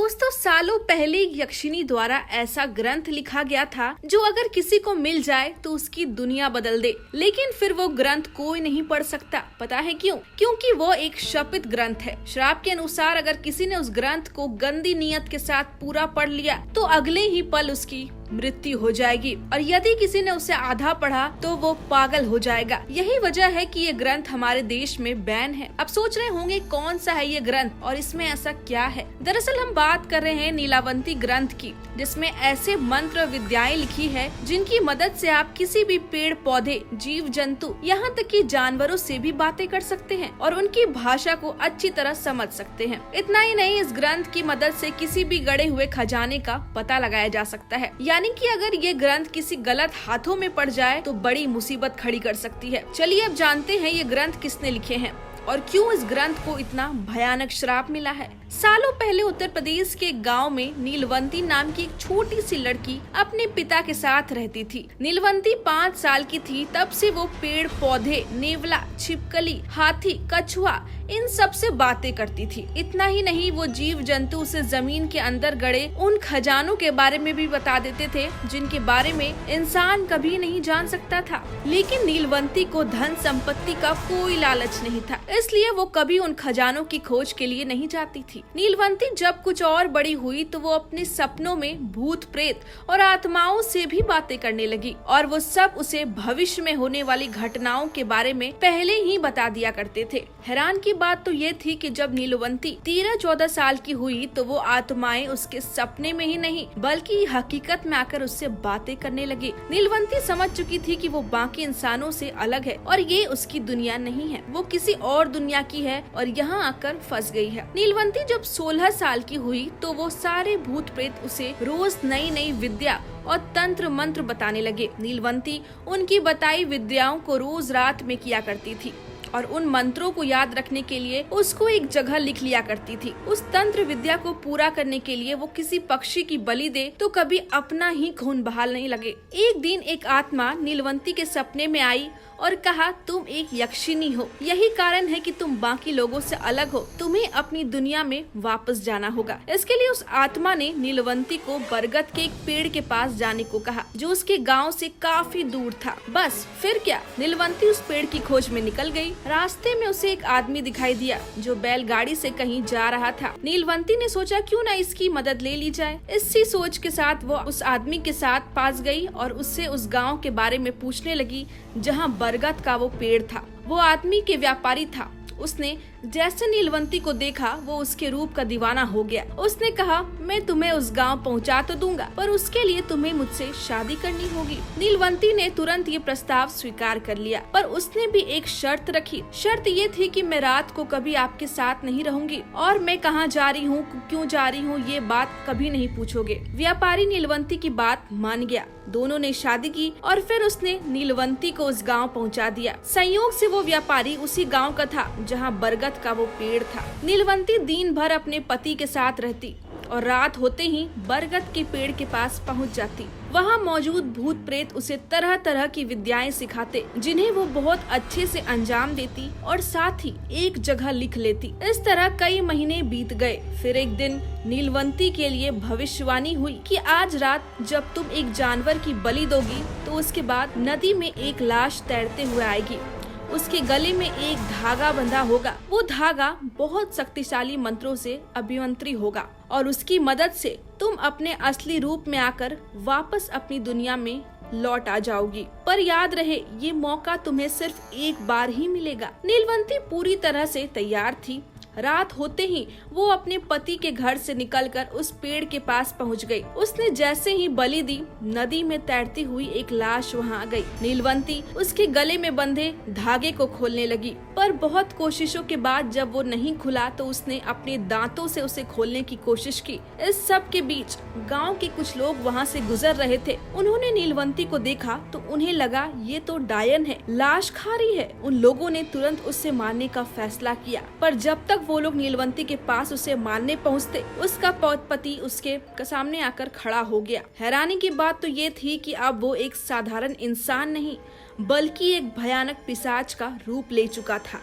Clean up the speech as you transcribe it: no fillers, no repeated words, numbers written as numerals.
दोस्तों, सालों पहले एक यक्षिनी द्वारा ऐसा ग्रंथ लिखा गया था जो अगर किसी को मिल जाए तो उसकी दुनिया बदल दे। लेकिन फिर वो ग्रंथ कोई नहीं पढ़ सकता। पता है क्यों? क्योंकि वो एक शापित ग्रंथ है। श्राप के अनुसार अगर किसी ने उस ग्रंथ को गंदी नीयत के साथ पूरा पढ़ लिया तो अगले ही पल उसकी मृत्यु हो जाएगी, और यदि किसी ने उसे आधा पढ़ा तो वो पागल हो जाएगा। यही वजह है कि ये ग्रंथ हमारे देश में बैन है। अब सोच रहे होंगे कौन सा है ये ग्रंथ और इसमें ऐसा क्या है। दरअसल हम बात कर रहे हैं नीलावंती ग्रंथ की, जिसमें ऐसे मंत्र विद्याएं लिखी है जिनकी मदद से आप किसी भी पेड़ पौधे, जीव जंतु, यहाँ तक कि जानवरों से भी बातें कर सकते हैं और उनकी भाषा को अच्छी तरह समझ सकते हैं। इतना ही नहीं, इस ग्रंथ की मदद से किसी भी गड़े हुए खजाने का पता लगाया जा सकता है। यानी कि अगर ये ग्रंथ किसी गलत हाथों में पड़ जाए तो बड़ी मुसीबत खड़ी कर सकती है। चलिए अब जानते हैं ये ग्रंथ किसने लिखे हैं और क्यों इस ग्रंथ को इतना भयानक श्राप मिला है। सालों पहले उत्तर प्रदेश के एक गांव में नीलवंती नाम की एक छोटी सी लड़की अपने पिता के साथ रहती थी। नीलवंती 5 साल की थी तब से वो पेड़ पौधे, नेवला, छिपकली, हाथी, कछुआ, इन सब से बातें करती थी। इतना ही नहीं, वो जीव जंतु उसे जमीन के अंदर गड़े उन खजानों के बारे में भी बता देते थे जिनके बारे में इंसान कभी नहीं जान सकता था। लेकिन नीलवंती को धन संपत्ति का कोई लालच नहीं था, इसलिए वो कभी उन खजानों की खोज के लिए नहीं जाती थी। नीलवंती जब कुछ और बड़ी हुई तो वो अपने सपनों में भूत प्रेत और आत्माओं से भी बातें करने लगी, और वो सब उसे भविष्य में होने वाली घटनाओं के बारे में पहले ही बता दिया करते थे। हैरान की बात तो ये थी कि जब नीलवंती 13-14 साल की हुई तो वो आत्माएं उसके सपने में ही नहीं बल्कि हकीकत में आकर उससे बातें करने लगी। नीलवंती समझ चुकी थी कि वो बाकी इंसानों से अलग है और ये उसकी दुनिया नहीं है, वो किसी और दुनिया की है और यहाँ आकर फंस गई है। नीलवंती जब 16 साल की हुई तो वो सारे भूत प्रेत उसे रोज नई नई विद्या और तंत्र मंत्र बताने लगे। नीलवंती उनकी बताई विद्याओं को रोज रात में किया करती थी और उन मंत्रों को याद रखने के लिए उसको एक जगह लिख लिया करती थी। उस तंत्र विद्या को पूरा करने के लिए वो किसी पक्षी की बलि दे तो कभी अपना ही खून बहाल नहीं लगे। एक दिन एक आत्मा नीलवंती के सपने में आई और कहा, तुम एक यक्षिनी हो, यही कारण है कि तुम बाकी लोगों से अलग हो, तुम्हें अपनी दुनिया में वापस जाना होगा। इसके लिए उस आत्मा ने नीलवंती को बरगद के एक पेड़ के पास जाने को कहा जो उसके गांव से काफी दूर था। बस फिर क्या, नीलवंती उस पेड़ की खोज में निकल गई। रास्ते में उसे एक आदमी दिखाई दिया जो बैलगाड़ी से कहीं जा रहा था। नीलवंती ने सोचा क्यों ना इसकी मदद ले ली जाए। इसी सोच के साथ वो उस आदमी के साथ पास गई और उससे उस गाँव के बारे में पूछने लगी जहाँ बरगद का वो पेड़ था। वो आदमी के व्यापारी था। उसने जैसे नीलवंती को देखा वो उसके रूप का दीवाना हो गया। उसने कहा, मैं तुम्हें उस गांव पहुंचा तो दूंगा, पर उसके लिए तुम्हें मुझसे शादी करनी होगी। नीलवंती ने तुरंत ये प्रस्ताव स्वीकार कर लिया, पर उसने भी एक शर्त रखी। शर्त ये थी कि मैं रात को कभी आपके साथ नहीं रहूंगी और मैं कहाँ जा रही हूँ, क्यों जा रही हूँ, ये बात कभी नहीं पूछोगे। व्यापारी नीलवंती की बात मान गया। दोनों ने शादी की और फिर उसने नीलवंती को उस गांव पहुंचा दिया। संयोग से वो व्यापारी उसी गांव का था जहां बरगद का वो पेड़ था। नीलवंती दिन भर अपने पति के साथ रहती और रात होते ही बरगद के पेड़ के पास पहुंच जाती। वहां मौजूद भूत प्रेत उसे तरह तरह की विद्याएं सिखाते जिन्हें वो बहुत अच्छे से अंजाम देती और साथ ही एक जगह लिख लेती। इस तरह कई महीने बीत गए। फिर एक दिन नीलवंती के लिए भविष्यवाणी हुई कि आज रात जब तुम एक जानवर की बलि दोगी तो उसके बाद नदी में एक लाश तैरते हुए आएगी। उसके गले में एक धागा बंधा होगा। वो धागा बहुत शक्तिशाली मंत्रों से अभिमंत्री होगा और उसकी मदद से तुम अपने असली रूप में आकर वापस अपनी दुनिया में लौट आ जाओगी। पर याद रहे, ये मौका तुम्हें सिर्फ एक बार ही मिलेगा। नीलवंती पूरी तरह से तैयार थी। रात होते ही वो अपने पति के घर से निकलकर उस पेड़ के पास पहुंच गई। उसने जैसे ही बलि दी, नदी में तैरती हुई एक लाश वहां आ गई। नीलवंती उसके गले में बंधे धागे को खोलने लगी, पर बहुत कोशिशों के बाद जब वो नहीं खुला तो उसने अपने दांतों से उसे खोलने की कोशिश की। इस सब के बीच गांव के कुछ लोग वहां से गुजर रहे थे। उन्होंने नीलवंती को देखा तो उन्हें लगा ये तो डायन है, लाश खा रही है। उन लोगों ने तुरंत उससे मारने का फैसला किया, पर जब तक वो लोग नीलवंती के पास उसे मारने पहुंचते, उसका पति उसके सामने आकर खड़ा हो गया। हैरानी की बात तो ये थी कि अब वो एक साधारण इंसान नहीं बल्कि एक भयानक पिशाच का रूप ले चुका था।